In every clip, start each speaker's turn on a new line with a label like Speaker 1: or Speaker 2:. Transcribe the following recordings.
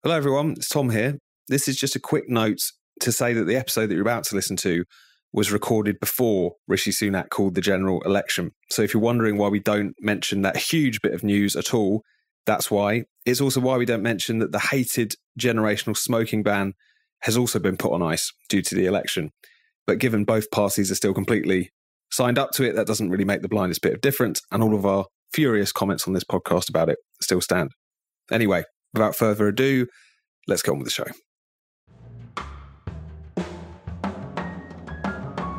Speaker 1: Hello everyone, it's Tom here. This is just a quick note to say that the episode that you're about to listen to was recorded before Rishi Sunak called the general election. So if you're wondering why we don't mention that huge bit of news at all, that's why. It's also why we don't mention that the hated generational smoking ban has also been put on ice due to the election. But given both parties are still completely signed up to it, that doesn't really make the blindest bit of difference, and all of our furious comments on this podcast about it still stand. Anyway, without further ado, let's go on with the show.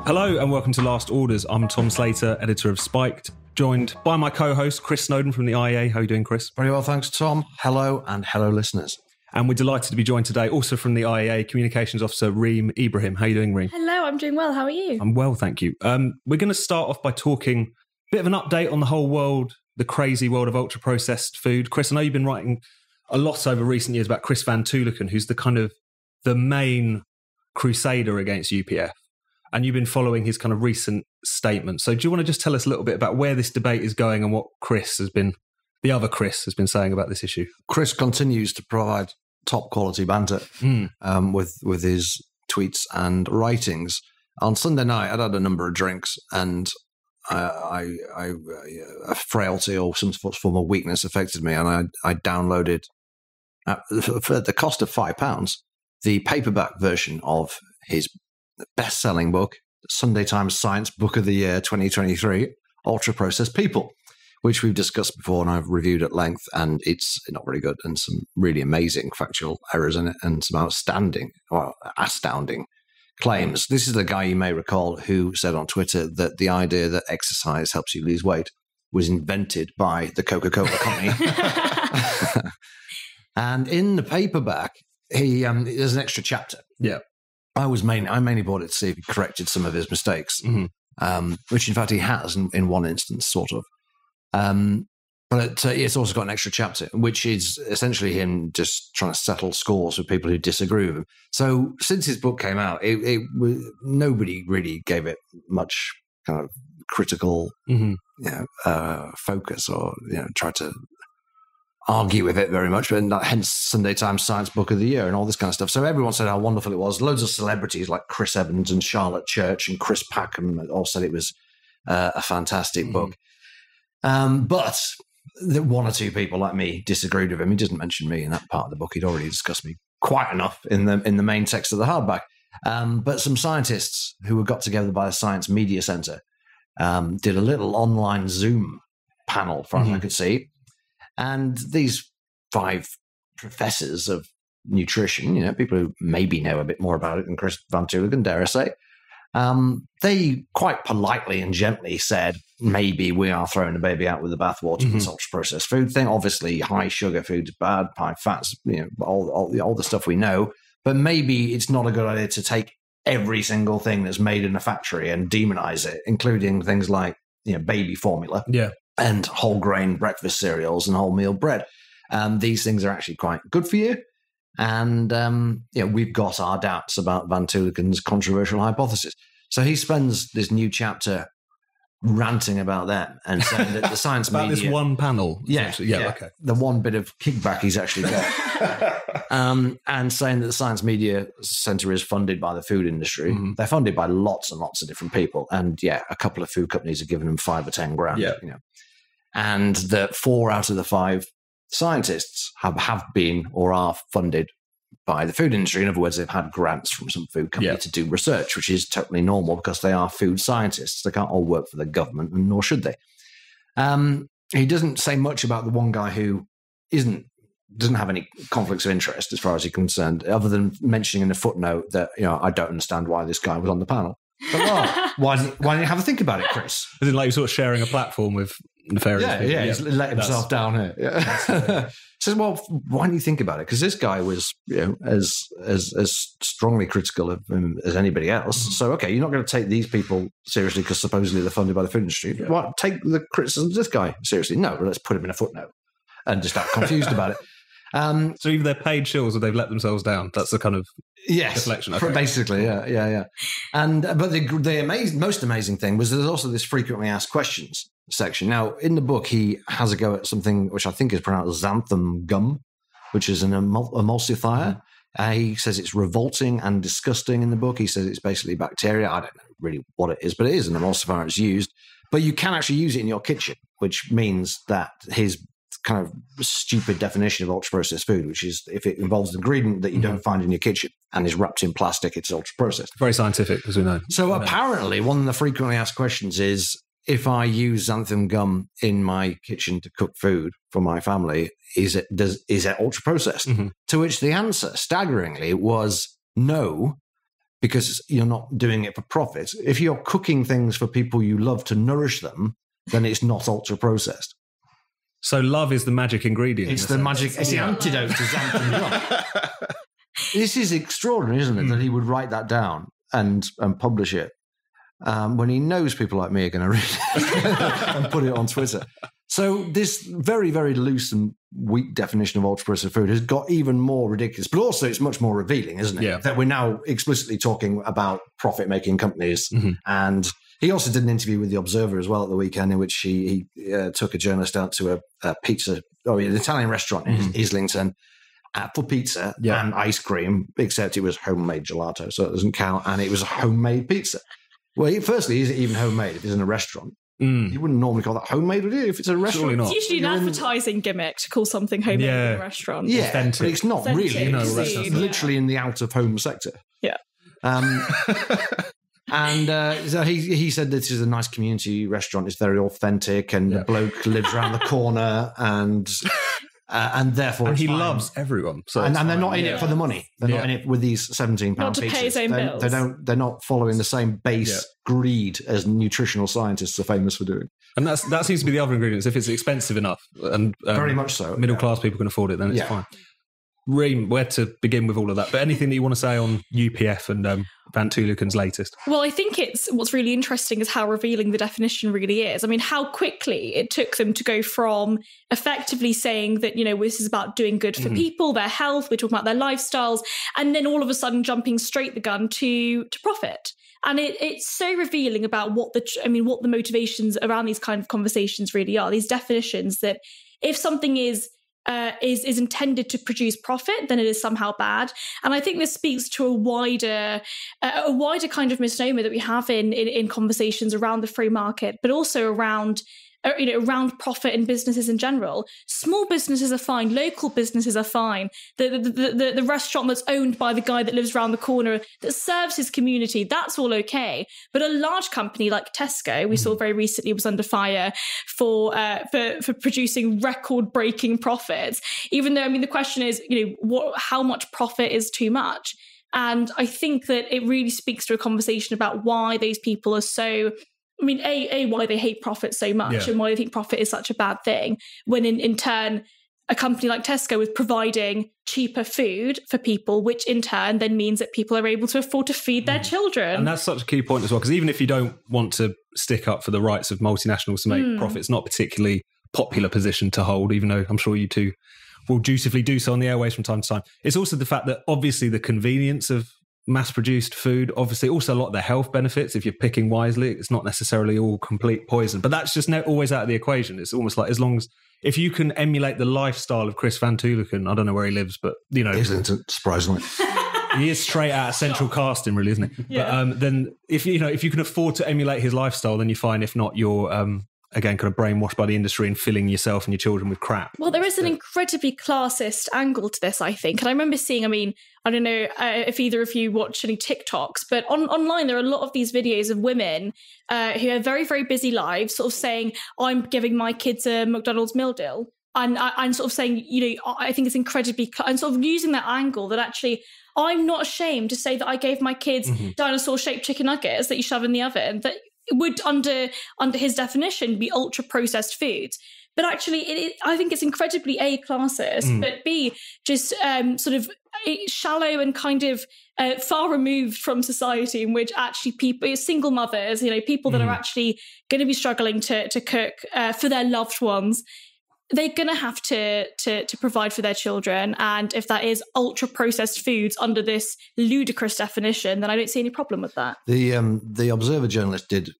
Speaker 1: Hello and welcome to Last Orders. I'm Tom Slater, editor of Spiked, joined by my co-host Chris Snowdon from the IEA. How are you doing, Chris?
Speaker 2: Very well, thanks, Tom. Hello and hello, listeners.
Speaker 1: And we're delighted to be joined today, also from the IEA, Communications Officer Reem Ibrahim. How are you doing, Reem?
Speaker 3: Hello, I'm doing well. How are you?
Speaker 1: I'm well, thank you. We're going to start off by talking a bit of an update on the whole world, the crazy world of ultra-processed food. Chris, I know you've been writing a lot over recent years about Chris van Tulleken, who's the main crusader against UPF. And you've been following his kind of recent statements. So do you want to just tell us a little bit about where this debate is going and what the other Chris has been saying about this issue?
Speaker 2: Chris continues to provide top quality banter with his tweets and writings. On Sunday night, I'd had a number of drinks and a frailty or some form of weakness affected me, and I downloaded, for the cost of £5, the paperback version of his best-selling book, Sunday Times Science Book of the Year 2023, Ultra Processed People, which we've discussed before and I've reviewed at length, and it's not very good, and some really amazing factual errors in it and some astounding claims. This is the guy you may recall who said on Twitter that the idea that exercise helps you lose weight was invented by the Coca-Cola company. And in the paperback, there's an extra chapter.
Speaker 1: Yeah.
Speaker 2: I mainly bought it to see if he corrected some of his mistakes, which in fact he has in one instance, sort of. But it's also got an extra chapter, which is essentially him just trying to settle scores with people who disagree with him. So since his book came out, nobody really gave it much kind of critical focus or tried to argue with it very much, but hence Sunday Times Science Book of the Year and all this kind of stuff. So everyone said how wonderful it was. Loads of celebrities like Chris Evans and Charlotte Church and Chris Packham all said it was a fantastic book. But one or two people like me disagreed with him. He doesn't mention me in that part of the book. He'd already discussed me quite enough in the main text of the hardback. But some scientists who were got together by the Science Media Centre did a little online Zoom panel, from what I could see. And these 5 professors of nutrition, people who maybe know a bit more about it than Chris van Tulleken, dare I say, they quite politely and gently said, maybe we are throwing the baby out with the bathwater with this ultra-processed food thing. Obviously, high sugar food is bad, high fats, all the stuff we know. But maybe it's not a good idea to take every single thing that's made in a factory and demonize it, including things like baby formula.
Speaker 1: Yeah.
Speaker 2: And whole grain breakfast cereals and wholemeal bread. These things are actually quite good for you. And we've got our doubts about Van Tulleken's controversial hypothesis. So he spends this new chapter ranting about them and saying that the science
Speaker 1: about
Speaker 2: media...
Speaker 1: this one panel.
Speaker 2: Yeah,
Speaker 1: okay.
Speaker 2: The one bit of kickback he's actually got. And saying that the Science Media Centre is funded by the food industry. They're funded by lots and lots of different people. And a couple of food companies have given them 5 or 10 grand.
Speaker 1: Yeah.
Speaker 2: And that 4 out of the 5 scientists have been or are funded by the food industry. In other words, they've had grants from some food company to do research, which is totally normal because they are food scientists. They can't all work for the government, and nor should they. He doesn't say much about the one guy who doesn't have any conflicts of interest as far as he's concerned, other than mentioning in a footnote that, I don't understand why this guy was on the panel. But why didn't you have a think about it, Chris?
Speaker 1: Is it like you're sort of sharing a platform with nefarious people?
Speaker 2: Yeah, he's let himself down here. Yeah. Says, well, why don't you think about it? Because this guy was, as strongly critical of him as anybody else. So, okay, you're not going to take these people seriously because supposedly they're funded by the food industry. Yeah. Well, take the criticism of this guy seriously. No, but let's put him in a footnote and just act confused about it.
Speaker 1: So either they're paid shills or they've let themselves down. That's the kind of deflection. Okay.
Speaker 2: Basically, yeah. And but the most amazing thing was there's also this frequently asked questions section. Now, in the book, he has a go at something which I think is pronounced xanthan gum, which is an emulsifier. He says it's revolting and disgusting in the book. He says it's basically bacteria. I don't know really what it is, but it is an emulsifier. It's used. But you can actually use it in your kitchen, which means that his kind of stupid definition of ultra-processed food, which is if it involves an ingredient that you don't find in your kitchen and is wrapped in plastic, it's ultra-processed.
Speaker 1: Very scientific, as we know.
Speaker 2: So apparently, one of the frequently asked questions is, if I use xanthan gum in my kitchen to cook food for my family, is it ultra-processed? To which the answer, staggeringly, was no, because you're not doing it for profit. If you're cooking things for people you love to nourish them, then it's not ultra-processed.
Speaker 1: So love is the magic ingredient.
Speaker 2: It's the magic. It's the antidote to xanthan gum. This is extraordinary, isn't it? That he would write that down and publish it when he knows people like me are going to read it and put it on Twitter. So this very, very loose and weak definition of ultra-processed food has got even more ridiculous, but also it's much more revealing, isn't it?
Speaker 1: Yeah.
Speaker 2: That we're now explicitly talking about profit-making companies. And he also did an interview with The Observer as well at the weekend, in which he took a journalist out to an Italian restaurant in Islington for pizza and ice cream, except it was homemade gelato, so it doesn't count, and it was a homemade pizza. Well, firstly, is it even homemade if it's in a restaurant? You wouldn't normally call that homemade, would you, if it's a restaurant?
Speaker 1: Surely not.
Speaker 3: It's usually an advertising gimmick to call something homemade in a restaurant.
Speaker 2: Yeah,
Speaker 1: authentic.
Speaker 2: but it's not really.
Speaker 3: Authentic.
Speaker 2: It's literally in the out-of-home sector.
Speaker 3: Yeah.
Speaker 2: And so he said this is a nice community restaurant. It's very authentic, and the bloke lives around the corner, and therefore,
Speaker 1: and
Speaker 2: it's
Speaker 1: he
Speaker 2: fine.
Speaker 1: loves everyone. So
Speaker 2: and they're not in it for the money. They're not in it with these £17
Speaker 3: Not to
Speaker 2: pizzas.
Speaker 3: pay his own bills.
Speaker 2: They're not following the same base greed as nutritional scientists are famous for doing.
Speaker 1: And that seems to be the other ingredients. If it's expensive enough, and
Speaker 2: very much so,
Speaker 1: middle class people can afford it, then it's fine. Reem, where to begin with all of that? But anything that you want to say on UPF and Van Tulleken's latest?
Speaker 3: Well, I think what's really interesting is how revealing the definition really is. I mean, how quickly it took them to go from effectively saying that, this is about doing good for people, their health, we're talking about their lifestyles, and then all of a sudden jumping straight the gun to profit. And it's so revealing about what the motivations around these kind of conversations really are. These definitions that if something is intended to produce profit, then it is somehow bad. And I think this speaks to a wider kind of misnomer that we have in conversations around the free market, but also around profit in businesses in general. Small businesses are fine. Local businesses are fine. The restaurant that's owned by the guy that lives around the corner that serves his community, that's all okay. But a large company like Tesco, we saw very recently, was under fire for producing record-breaking profits. Even though, the question is, how much profit is too much? And I think that it really speaks to a conversation about why those people are so... why they hate profit so much and why they think profit is such a bad thing, when in turn, a company like Tesco is providing cheaper food for people, which in turn then means that people are able to afford to feed their children.
Speaker 1: And that's such a key point as well, because even if you don't want to stick up for the rights of multinationals to make profits, not particularly popular position to hold, even though I'm sure you two will dutifully do so on the airways from time to time. It's also the fact that obviously the convenience of mass-produced food, obviously also a lot of the health benefits, if you're picking wisely, it's not necessarily all complete poison, but that's just always out of the equation. It's almost like if you can emulate the lifestyle of Chris van Tulleken, I don't know where he lives, but
Speaker 2: Isn't surprisingly.
Speaker 1: He is straight out of central casting, really, isn't he? Yeah. But then if you can afford to emulate his lifestyle, then you're fine. If not, you're again, kind of brainwashed by the industry and filling yourself and your children with crap.
Speaker 3: Well, there is an incredibly classist angle to this, I think. And I remember seeing, I don't know if either of you watch any TikToks, but online there are a lot of these videos of women who have very, very busy lives, sort of saying, I'm giving my kids a McDonald's meal deal. And I'm sort of saying, I think it's incredibly, and sort of using that angle that actually, I'm not ashamed to say that I gave my kids dinosaur-shaped chicken nuggets that you shove in the oven, that would, under his definition, be ultra-processed foods. But actually, I think it's incredibly A, classist, but B, just sort of shallow and kind of far removed from society, in which actually people, single mothers, people that are actually going to be struggling to cook for their loved ones, they're going to have to provide for their children. And if that is ultra-processed foods under this ludicrous definition, then I don't see any problem with that.
Speaker 2: The Observer journalist did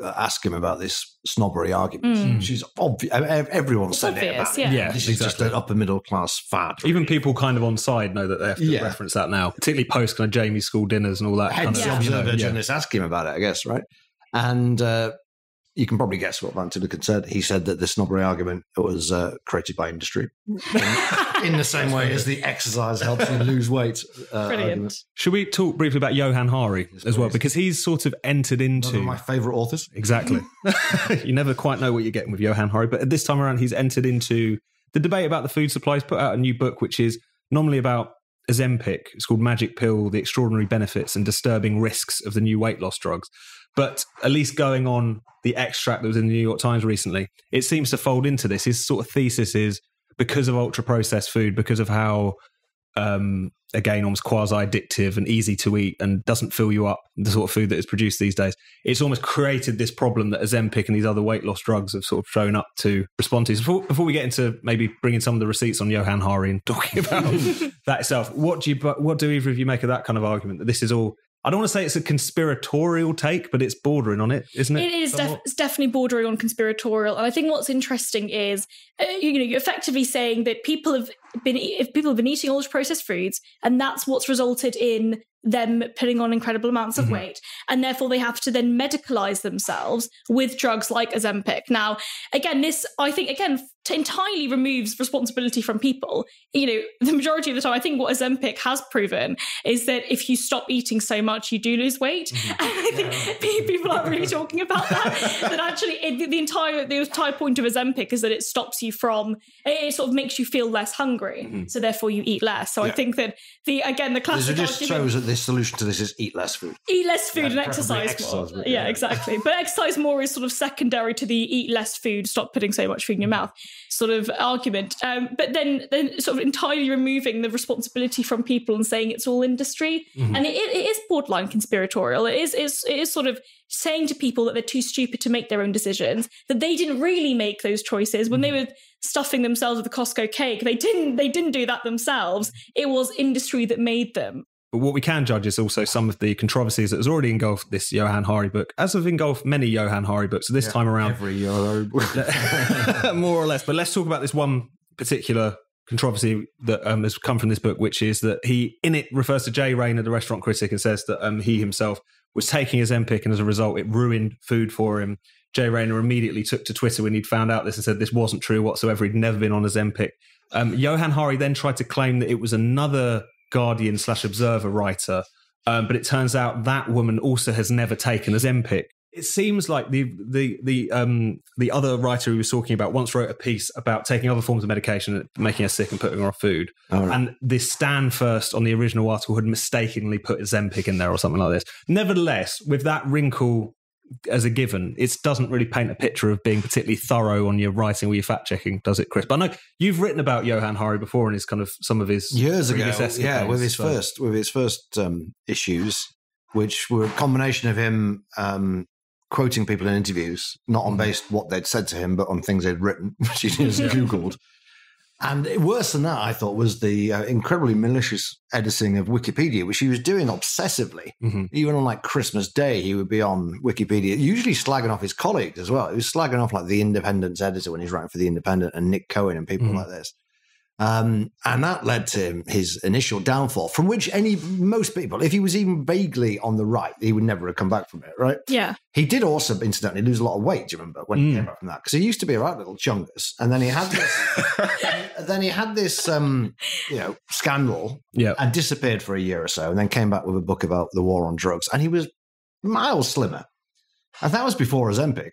Speaker 2: ask him about this snobbery argument. She's obvious. Everyone said it about it.
Speaker 3: Yeah.
Speaker 2: This is just an upper middle class fad. Really.
Speaker 1: Even people kind of on side know that they have to reference that now, particularly post kind of Jamie's school dinners and all that.
Speaker 2: Hence, the Observer journalists ask him about it, I guess, right? And you can probably guess what Van Tulleken said. He said that the snobbery argument was created by industry in the same way as the exercise helps you lose weight.
Speaker 3: Brilliant.
Speaker 1: Should we talk briefly about Johann Hari as well? Because he's sort of entered into...
Speaker 2: One of my favourite authors.
Speaker 1: Exactly. You never quite know what you're getting with Johann Hari, but this time around he's entered into the debate about the food supply. He's put out a new book which is normally about Ozempic. It's called Magic Pill, The Extraordinary Benefits and Disturbing Risks of the New Weight Loss Drugs. But at least going on the extract that was in the New York Times recently, it seems to fold into this. His sort of thesis is because of ultra-processed food, because of how, again, almost quasi-addictive and easy to eat and doesn't fill you up, the sort of food that is produced these days, it's almost created this problem that Ozempic and these other weight loss drugs have sort of shown up to respond to. So before we get into maybe bringing some of the receipts on Johann Hari and talking about that itself, what do either of you make of that kind of argument, that this is all... I don't want to say it's a conspiratorial take, but it's bordering on it, isn't it?
Speaker 3: It is it's definitely bordering on conspiratorial. And I think what's interesting is, you're effectively saying that people have been eating all those processed foods, and that's what's resulted in them putting on incredible amounts of weight. And therefore they have to then medicalize themselves with drugs like Ozempic. Now, again, this, I think, entirely removes responsibility from people. The majority of the time, I think what Ozempic has proven is that if you stop eating so much, you do lose weight. And I think people aren't really talking about that. That actually, the entire point of Ozempic is that it stops you from, it sort of makes you feel less hungry. So therefore you eat less. So I think that the classic
Speaker 2: just shows that the solution to this is eat less food.
Speaker 3: Eat less food and exercise more. Yeah, exactly. But exercise more is sort of secondary to the eat less food, stop putting so much food in your mouth sort of argument. But then sort of entirely removing the responsibility from people and saying it's all industry. And it is borderline conspiratorial. It is sort of saying to people that they're too stupid to make their own decisions, that they didn't really make those choices when they were stuffing themselves with a Costco cake. They didn't do that themselves. It was industry that made them.
Speaker 1: But what we can judge is also some of the controversies that has already engulfed this Johann Hari book, as have engulfed many Johann Hari books. So this time around...
Speaker 2: Every Johann book.
Speaker 1: More or less. But let's talk about this one particular controversy that has come from this book, which is that he, in it, refers to Jay Rayner, the restaurant critic, and says that he himself was taking Ozempic, and as a result, it ruined food for him. Jay Rayner immediately took to Twitter when he'd found out this and said this wasn't true whatsoever. He'd never been on Ozempic. Johann Hari then tried to claim that it was another Guardian/Observer writer, but it turns out that woman also has never taken Ozempic. It seems like the other writer who was talking about once wrote a piece about taking other forms of medication, making her sick and putting her off food. Right. And this Stan First on the original article had mistakenly put Ozempic in there or something like this. Nevertheless, with that wrinkle as a given, it doesn't really paint a picture of being particularly thorough on your writing or your fact checking, does it, Chris? But I know you've written about Johann Hari before and his kind of some of his
Speaker 2: years ago, with his first issues, which were a combination of him quoting people in interviews, not on based what they'd said to him, but on things they'd written, which he just Googled. And worse than that, I thought, was the incredibly malicious editing of Wikipedia, which he was doing obsessively. Even on like Christmas Day, he would be on Wikipedia, usually slagging off his colleagues as well. He was slagging off like the Independent's editor when he's writing for the Independent and Nick Cohen and people like this. And that led to his initial downfall, from which most people, if he was even vaguely on the right, he would never have come back from it, right?
Speaker 3: Yeah.
Speaker 2: He did also, incidentally, lose a lot of weight, do you remember, when he came back from that? Because he used to be a right little chungus. And then he had this, scandal and disappeared for a year or so, and then came back with a book about the war on drugs. And he was miles slimmer. And that was before Ozempic.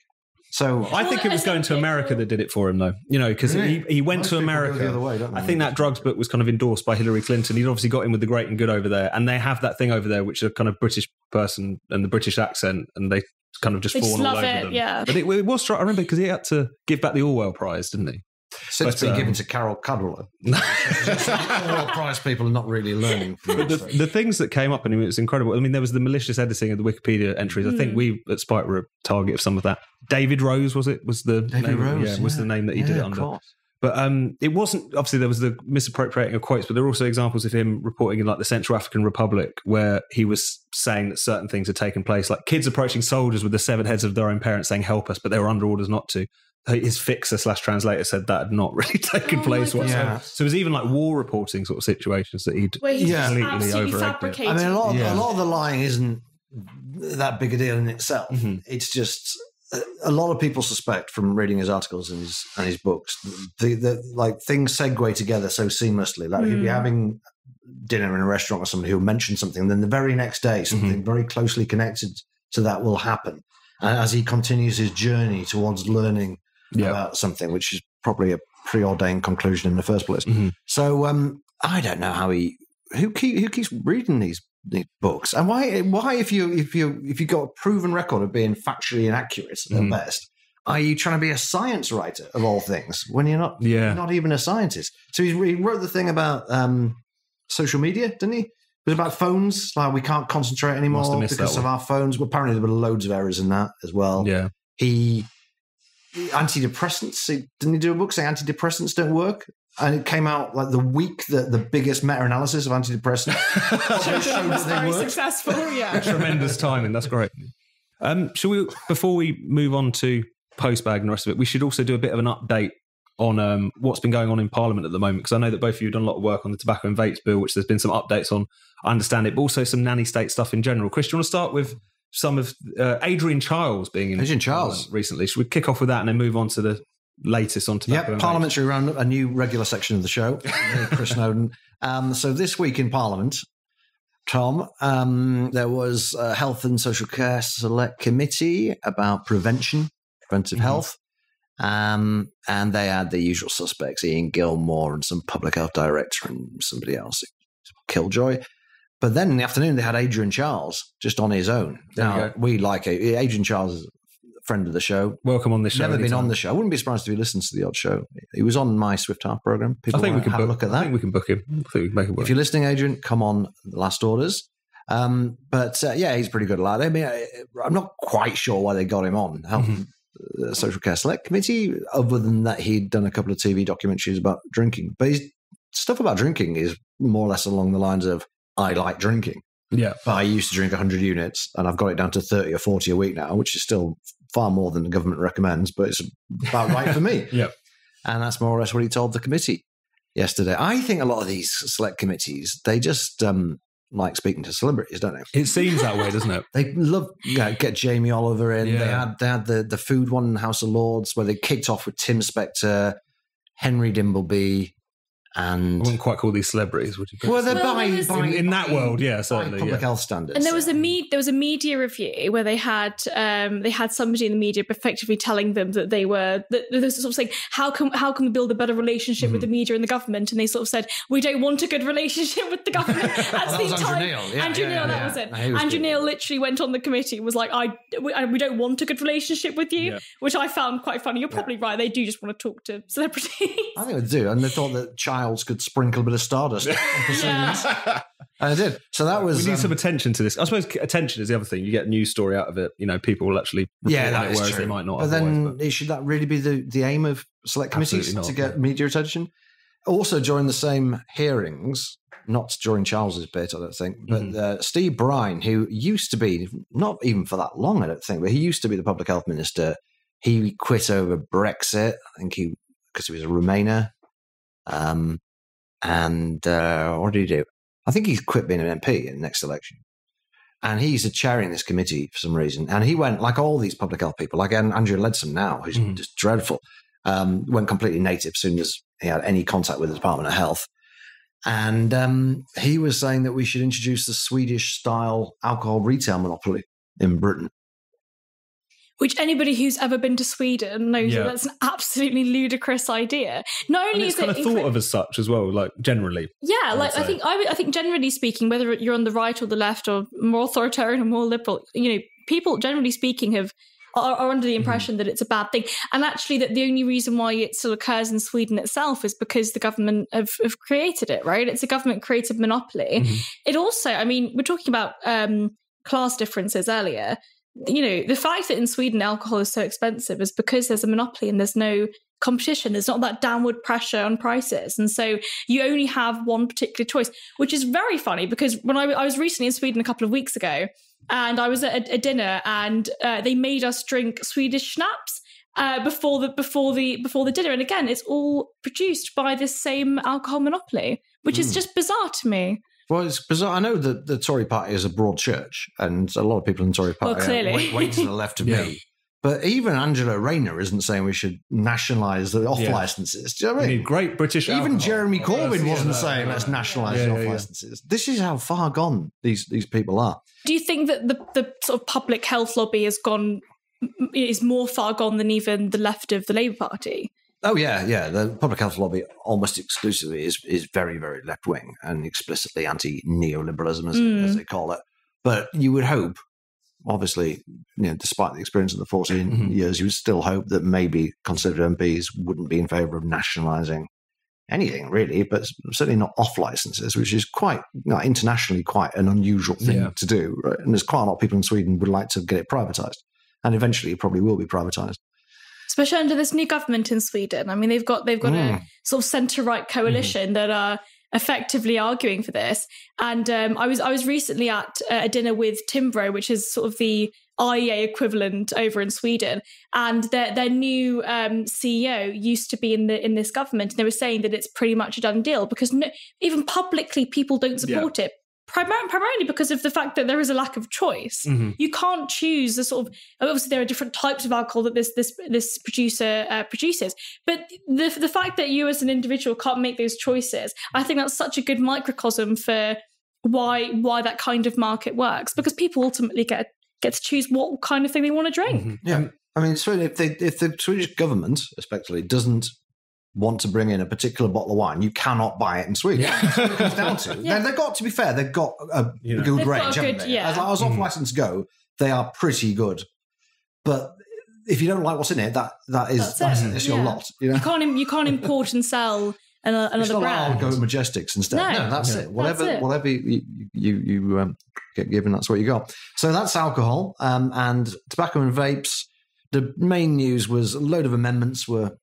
Speaker 2: So
Speaker 1: I think it was going to America that did it for him, though. Because he went to America.
Speaker 2: Go the other way, don't they?
Speaker 1: I think that drugs book was kind of endorsed by Hillary Clinton. He'd obviously got in with the great and good over there, and they have that thing over there, which is a kind of British person and the British accent, and they kind of just fawn all over them.
Speaker 3: Yeah.
Speaker 1: But it was I remember because he had to give back the Orwell Prize, didn't he?
Speaker 2: Since been given to Carol Cadwell. Orwell Prize people are not really learning from
Speaker 1: but the things that came up, and it was incredible. I mean, there was the malicious editing of the Wikipedia entries. I think we at Spike were a target of some of that. David Rose, was it? Was the
Speaker 2: David
Speaker 1: name,
Speaker 2: Rose?
Speaker 1: was the name that he did it under. But it wasn't, obviously there was the misappropriating of quotes, but there were also examples of him reporting in like the Central African Republic where he was saying that certain things had taken place, like kids approaching soldiers with the severed heads of their own parents saying, help us, but they were under orders not to. His fixer/translator said that had not really taken place whatsoever. Yeah. So it was even like war reporting sort of situations that he'd completely over-egged.
Speaker 2: I mean, a lot of the lying isn't that big a deal in itself. Mm-hmm. It's just a lot of people suspect from reading his articles and his books, like things segue together so seamlessly. Like he'll be having dinner in a restaurant with somebody who'll mention something, and then the very next day something very closely connected to that will happen. And as he continues his journey towards learning about something, which is probably a preordained conclusion in the first place. Mm-hmm. So I don't know who keeps reading these books, and why if you got a proven record of being factually inaccurate at best, are you trying to be a science writer of all things when you're not even a scientist? So he wrote the thing about social media, didn't he? It was about phones, like we can't concentrate anymore because of our phones. Well, apparently there were loads of errors in that as well. Yeah, antidepressants. Didn't he do a book saying antidepressants don't work? And it came out like the week that the biggest meta-analysis of antidepressants showed that they worked.
Speaker 3: Successful, yeah.
Speaker 1: Tremendous timing. That's great. Shall we, before we move on to postbag and the rest of it, we should also do a bit of an update on what's been going on in Parliament at the moment, because I know that both of you have done a lot of work on the tobacco and vapes bill, which there's been some updates on. I understand it, but also some nanny state stuff in general. Chris, do you want to start with some of Adrian Childs being in Parliament recently? Should we kick off with that and then move on to the latest on tobacco?
Speaker 2: Parliamentary roundup, a new regular section of the show. Chris Snowdon. So this week in Parliament, Tom, there was a Health and Social Care Select Committee about preventive health. And they had the usual suspects, Ian Gilmore and some public health director and somebody else, Killjoy. But then in the afternoon, they had Adrian Charles just on his own. Now, we like it. Adrian Charles is a friend of the show.
Speaker 1: Welcome on the show.
Speaker 2: Never been on the show. I wouldn't be surprised if he listens to the odd show. He was on my Swift Half program.
Speaker 1: I think we can have a look at that. I think we can book him. I think we can make it work.
Speaker 2: If you're listening, Adrian, come on the Last Orders. He's pretty good lad. I mean, I'm not quite sure why they got him on Health and Social Care Select Committee, other than that he'd done a couple of TV documentaries about drinking. But his stuff about drinking is more or less along the lines of, I like drinking. Yeah. But I used to drink 100 units and I've got it down to 30 or 40 a week now, which is still far more than the government recommends, but it's about right for me. Yeah. And that's more or less what he told the committee yesterday. I think a lot of these select committees, they just like speaking to celebrities, don't they?
Speaker 1: It seems that way, doesn't it?
Speaker 2: They love get Jamie Oliver in. Yeah. They had the food one in the House of Lords where they kicked off with Tim Spector, Henry Dimbleby, and
Speaker 1: I wouldn't quite call these celebrities, would you?
Speaker 2: Well, they're by
Speaker 1: in that world, yeah, certainly.
Speaker 2: Public health standards.
Speaker 3: And there was a media review where they had somebody in the media effectively telling them that they were sort of saying, how can we build a better relationship with the media and the government? And they sort of said, we don't want a good relationship with the government. At the time, Andrew Neil, that was it. Andrew Neil literally went on the committee and was like, we don't want a good relationship with you, which I found quite funny. You're probably right. They do just want to talk to celebrities.
Speaker 2: I think they do, and they thought that Childs could sprinkle a bit of stardust on proceedings. And it did. So that was...
Speaker 1: We need some attention to this. I suppose attention is the other thing. You get a news story out of it. You know, people will actually report on it, whereas true. They might not.
Speaker 2: But then should that really be the aim of select committees to get media attention? Also, during the same hearings, not during Charles's bit, I don't think, but Steve Brine, who used to be, not even for that long, I don't think, but he used to be the public health minister. He quit over Brexit, I think because he was a Remainer. What did he do? I think he's quit being an MP in the next election. And he's chairing this committee for some reason. And he went, like all these public health people, like Andrew Leadsom now, who's just dreadful, went completely native as soon as he had any contact with the Department of Health. And he was saying that we should introduce the Swedish-style alcohol retail monopoly in Britain.
Speaker 3: Which anybody who's ever been to Sweden knows that that's an absolutely ludicrous idea. Not only is it
Speaker 1: kind of thought of as such as well, like generally.
Speaker 3: Yeah, like I think generally speaking, whether you're on the right or the left or more authoritarian or more liberal, you know, people generally speaking are under the impression that it's a bad thing, and actually that the only reason why it still occurs in Sweden itself is because the government have created it. Right, it's a government created monopoly. It also, I mean, we're talking about class differences earlier. You know, the fact that in Sweden alcohol is so expensive is because there's a monopoly and there's no competition. There's not that downward pressure on prices. And so you only have one particular choice, which is very funny because when I was recently in Sweden a couple of weeks ago, and I was at a dinner, and they made us drink Swedish schnapps before the dinner. And again, it's all produced by this same alcohol monopoly, which is just bizarre to me.
Speaker 2: Well, it's bizarre. I know that the Tory party is a broad church, and a lot of people in the Tory party way to the left of me. But even Angela Rayner isn't saying we should nationalise the off-licences. Do you know what I mean?
Speaker 4: We need great British
Speaker 2: Even
Speaker 4: alcohol.
Speaker 2: Jeremy Corbyn wasn't saying let's nationalise the off-licences. This is how far gone these people are.
Speaker 3: Do you think that the sort of public health lobby is more far gone than even the left of the Labour Party?
Speaker 2: Oh, yeah. The public health lobby almost exclusively is very, very left-wing and explicitly anti-neoliberalism, as they call it. But you would hope, obviously, despite the experience of the 14 years, you would still hope that maybe Conservative MPs wouldn't be in favour of nationalising anything, really, but certainly not off licenses, which is quite internationally quite an unusual thing to do. Right? And there's quite a lot of people in Sweden would like to get it privatised, and eventually it probably will be privatised.
Speaker 3: Especially under this new government in Sweden. I mean, they've got a sort of centre-right coalition that are effectively arguing for this. And I was recently at a dinner with Timbro, which is sort of the IEA equivalent over in Sweden, and their new CEO used to be in this government, and they were saying that it's pretty much a done deal because even publicly people don't support it. Primarily because of the fact that there is a lack of choice. You can't choose the sort of, obviously there are different types of alcohol that this producer produces, but the fact that you as an individual can't make those choices, I think that's such a good microcosm for why that kind of market works, because people ultimately get to choose what kind of thing they want to drink.
Speaker 2: Yeah, I mean, so if the Swedish government, especially, doesn't want to bring in a particular bottle of wine, you cannot buy it in Sweden. That's what it comes down to. They've got, to be fair, they've got a good range, haven't they? As far as off-license go, they are pretty good. But if you don't like what's in it, that's your lot. You
Speaker 3: can't import and sell another brand.
Speaker 2: I'll go with Majestics instead. No, that's it. Whatever you get given, that's what you got. So that's alcohol and tobacco and vapes. The main news was a load of amendments were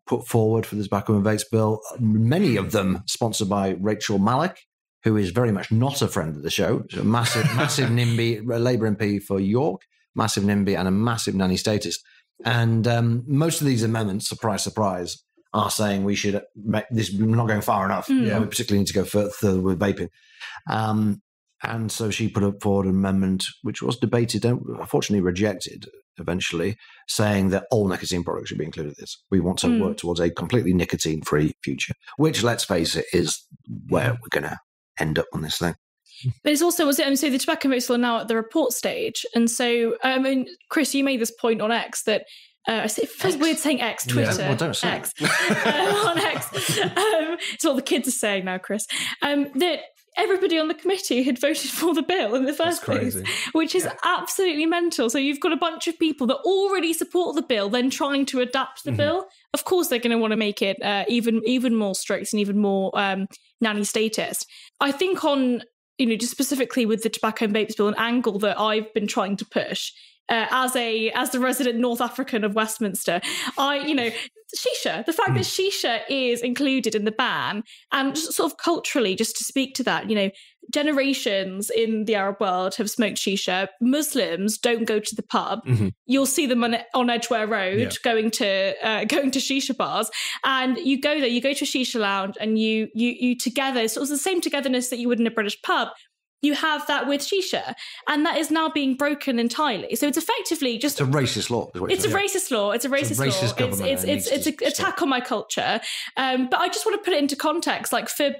Speaker 2: put forward for the tobacco and vapes bill, many of them sponsored by Rachel Malik, who is very much not a friend of the show. She's a massive NIMBY, Labour MP for York, massive NIMBY and a massive nanny statist. And most of these amendments, surprise, surprise, are saying we should make this, we're not going far enough. We particularly need to go further with vaping. And so she put forward an amendment, which was debated, unfortunately rejected eventually, saying that all nicotine products should be included in this. We want to work towards a completely nicotine-free future, which, let's face it, is where we're going to end up on this thing.
Speaker 3: But it's also, so the tobacco vapes are now at the report stage. And so, Chris, you made this point on X that, it feels weird saying X, Twitter.
Speaker 2: Yeah, well, don't say
Speaker 3: X. On X. It's what the kids are saying now, Chris. That everybody on the committee had voted for the bill in the first place, which is absolutely mental. So you've got a bunch of people that already support the bill, then trying to adapt the bill. Of course, they're going to want to make it even more strict and even more nanny statist. I think on, just specifically with the tobacco and vapes bill, an angle that I've been trying to push as the resident North African of Westminster, shisha, the fact that shisha is included in the ban, and just sort of culturally, just to speak to that, generations in the Arab world have smoked shisha. Muslims don't go to the pub. You'll see them on Edgware Road going to shisha bars, and you go there, you go to a shisha lounge, and you together, so it's the same togetherness that you would in a British pub. You have that with shisha, and that is now being broken entirely. So it's effectively just...
Speaker 2: It's a racist law.
Speaker 3: It's a racist law. It's a racist law. It's an attack on my culture. But I just want to put it into context, like for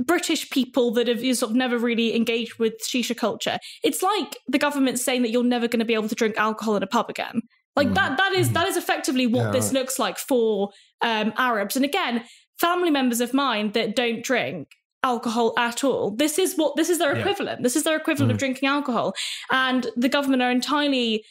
Speaker 3: British people that have sort of never really engaged with shisha culture, it's like the government saying that you're never going to be able to drink alcohol in a pub again. Like that is effectively what this looks like for Arabs. And again, family members of mine that don't drink alcohol at all, this is their equivalent. This is their equivalent of drinking alcohol, and the government are entirely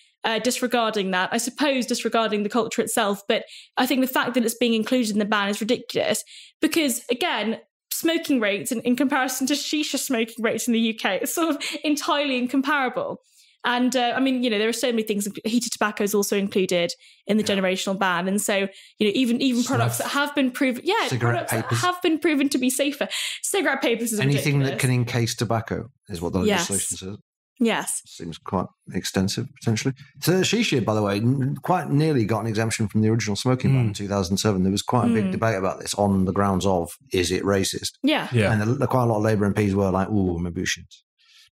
Speaker 3: disregarding that. I suppose disregarding the culture itself, but I think the fact that it's being included in the ban is ridiculous, because again, smoking rates in comparison to shisha smoking rates in the UK is sort of entirely incomparable. And I mean, there are so many things. Heated tobacco is also included in the generational ban. And so, even products that have been proven,
Speaker 2: cigarette papers
Speaker 3: have been proven to be safer. Cigarette papers is
Speaker 2: anything
Speaker 3: ridiculous.
Speaker 2: that can encase tobacco is what the legislation says.
Speaker 3: Yes.
Speaker 2: Seems quite extensive, potentially. So shisha, by the way, quite nearly got an exemption from the original smoking ban in 2007. There was quite a big debate about this on the grounds of, is it racist?
Speaker 3: Yeah.
Speaker 2: And quite a lot of Labour MPs were like, oh, maybe we should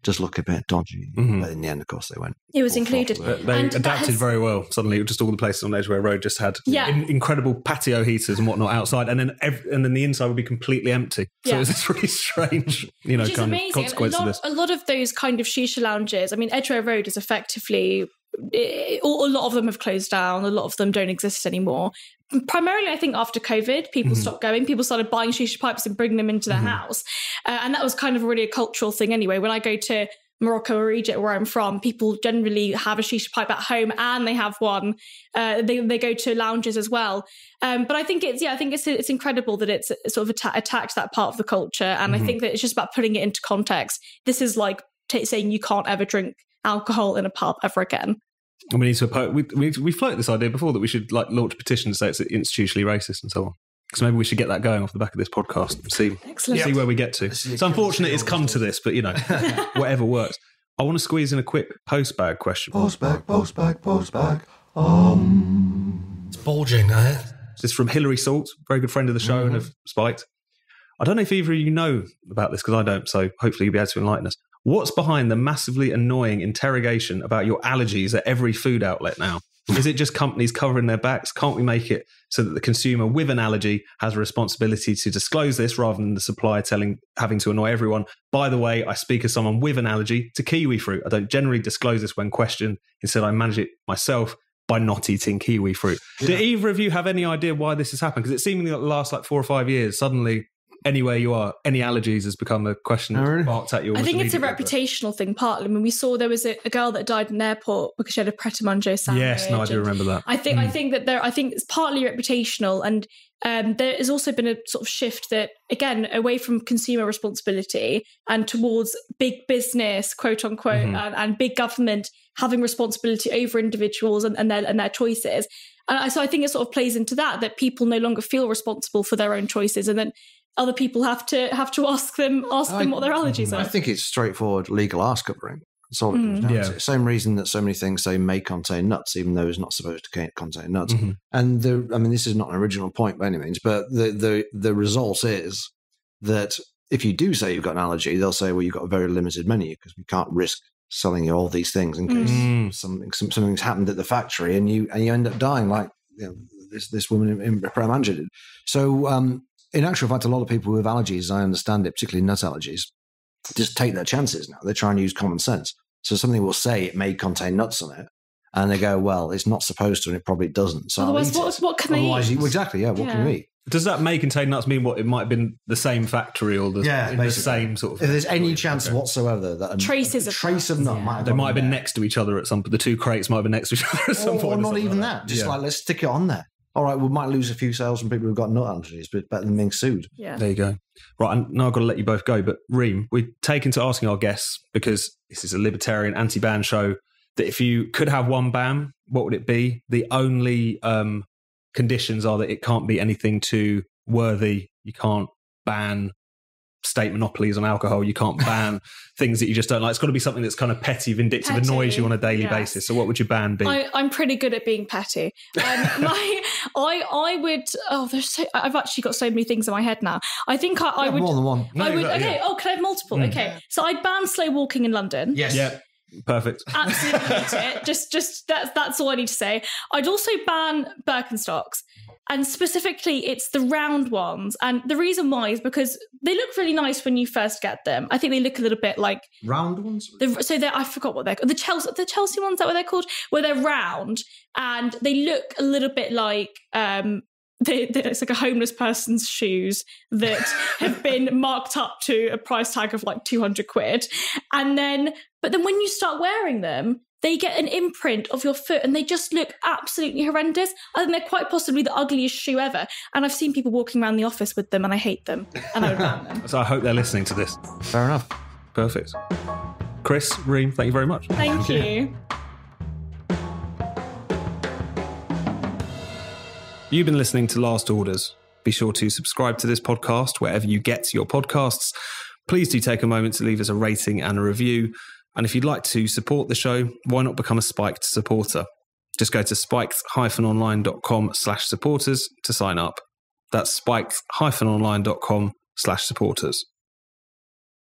Speaker 2: just look a bit dodgy. But in the end, of course, they went.
Speaker 3: It was included.
Speaker 1: They adapted very well. Suddenly, just all the places on Edgware Road just had incredible patio heaters and whatnot outside, and then the inside would be completely empty. So it was this really strange, kind of consequence of this.
Speaker 3: A lot of those kind of shisha lounges. I mean, Edgware Road is effectively. A lot of them have closed down. A lot of them don't exist anymore. Primarily, I think after COVID, people stopped going. People started buying shisha pipes and bringing them into their house. And that was kind of really a cultural thing anyway. When I go to Morocco or Egypt, where I'm from, people generally have a shisha pipe at home and they have one. They go to lounges as well. But I think it's incredible that it's sort of attacked that part of the culture. And I think that it's just about putting it into context. This is like saying you can't ever drink alcohol in a pub ever again.
Speaker 1: And we need to we floated this idea before that we should launch a petition to say it's institutionally racist and so on. So maybe we should get that going off the back of this podcast and see where we get to. It's unfortunate it's come to this, but whatever works. I want to squeeze in a quick postbag question.
Speaker 2: Postbag. It's bulging, eh?
Speaker 1: This is from Hilary Salt, very good friend of the show and of Spiked. I don't know if either of you know about this because I don't, so hopefully you'll be able to enlighten us. What's behind the massively annoying interrogation about your allergies at every food outlet now? Is it just companies covering their backs? Can't we make it so that the consumer with an allergy has a responsibility to disclose this rather than the supplier having to annoy everyone? By the way, I speak as someone with an allergy to kiwi fruit. I don't generally disclose this when questioned. Instead, I manage it myself by not eating kiwi fruit. Do either of you have any idea why this has happened? Because it seemingly lasts like 4 or 5 years. Suddenly, anywhere you are, any allergies has become a question that's barked at you.
Speaker 3: I think it's a reputational thing partly. I mean, we saw there was a girl that died in an airport because she had a Pret a Manger sandwich.
Speaker 1: Yes, no, I do remember that.
Speaker 3: I think it's partly reputational, and there has also been a sort of shift that, again, away from consumer responsibility and towards big business, quote unquote, and big government having responsibility over individuals and their choices. And so I think it sort of plays into that people no longer feel responsible for their own choices, and then other people have to ask them what their allergies are.
Speaker 2: I think it's straightforward legal arse covering. That's all it comes down to. Same reason that so many things say may contain nuts, even though it's not supposed to contain nuts. And this is not an original point by any means, but the result is that if you do say you've got an allergy, they'll say, well, you've got a very limited menu because we can't risk selling you all these things in case something's happened at the factory and you end up dying like this woman in Pret a Manger did. So in actual fact, a lot of people with allergies, I understand it, particularly nut allergies, just take their chances now. They try and use common sense. So something will say it may contain nuts on it, and they go, well, it's not supposed to, and it probably doesn't. So
Speaker 3: otherwise, what can they eat?
Speaker 2: Exactly, what can you eat?
Speaker 1: Does that may contain nuts mean what? It might have been the same factory or the same sort of...
Speaker 2: If there's any chance whatsoever that a trace of nut might have
Speaker 1: they might have been next to each other at some point. The two crates might have been next to each other at some point.
Speaker 2: Or not even that. Just let's stick it on there. All right, we might lose a few sales from people who've got nut allergies, but better than being sued.
Speaker 3: Yeah.
Speaker 1: There you go. Right, and now I've got to let you both go. But Reem, we've taken to asking our guests, because this is a libertarian anti-ban show, that if you could have one ban, what would it be? The only conditions are that it can't be anything too worthy. You can't ban state monopolies on alcohol. You can't ban things that you just don't like. It's got to be something that's kind of petty, vindictive, annoys you on a daily basis. So what would your ban be?
Speaker 3: I'm pretty good at being petty. I would. I've actually got so many things in my head now. I think I would.
Speaker 2: More than one.
Speaker 3: I would. Okay. Oh, can I have multiple? Okay. So I'd ban slow walking in London.
Speaker 2: Yes.
Speaker 1: Yeah. Perfect.
Speaker 3: Absolutely hate it. Just that's all I need to say. I'd also ban Birkenstocks. And specifically, it's the round ones. And the reason why is because they look really nice when you first get them. I think they look a little bit like...
Speaker 2: Round ones?
Speaker 3: I forgot what they're called. The Chelsea ones, is that what they're called? Where they're round and they look a little bit like... it's like a homeless person's shoes that have been marked up to a price tag of like 200 quid. But then when you start wearing them, they get an imprint of your foot and they just look absolutely horrendous. I think they're quite possibly the ugliest shoe ever. And I've seen people walking around the office with them and I hate them. And I would ban them.
Speaker 1: So I hope they're listening to this.
Speaker 2: Fair enough.
Speaker 1: Perfect. Chris, Reem, thank you very much.
Speaker 3: Thank you.
Speaker 1: You've been listening to Last Orders. Be sure to subscribe to this podcast wherever you get your podcasts. Please do take a moment to leave us a rating and a review. And if you'd like to support the show, why not become a Spiked supporter? Just go to spiked-online.com/supporters to sign up. That's spiked-online.com/supporters.